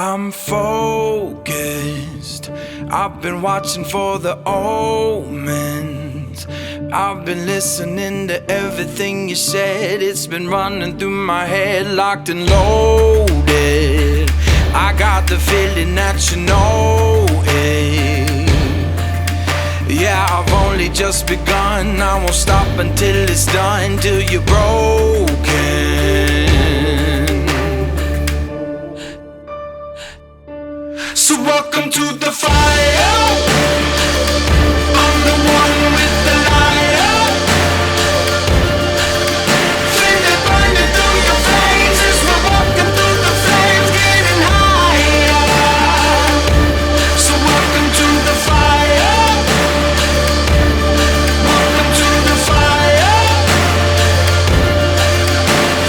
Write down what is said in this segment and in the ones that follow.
I'm focused. I've been watching for the omens. I've been listening to everything you said. It's been running through my head, locked and loaded. I got the feeling that you know it. Yeah, I've only just begun. I won't stop until it's done, till you're broken. So welcome to the fire. I'm the one with the lighter. Feel it burning through your veins as we're walking through the flames, getting higher. So welcome to the fire. Welcome to the fire.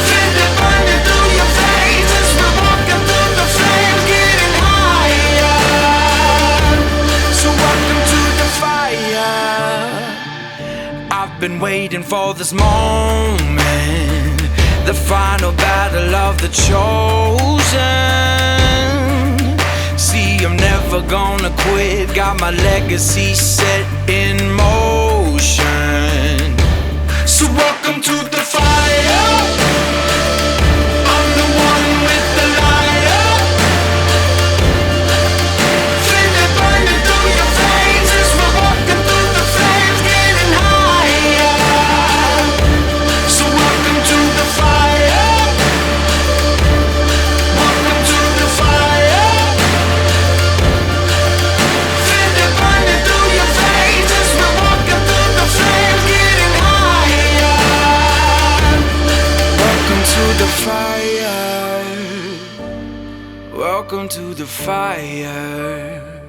Feel it burning through your veins as we're walking through the flames, getting higher. So welcome to the fire. I've been waiting for this moment, the final battle of the chosen. See, I'm never gonna quit, got my legacy set in motion. So welcome to the fire. I'm the one with the lighter. Feel it burning through your veins as we're walking through the flames, getting higher. So welcome to the fire. Welcome to the fire. Feel it burning through your veins as we're walking through the flames, getting higher. Welcome to the fire. Welcome to the fire.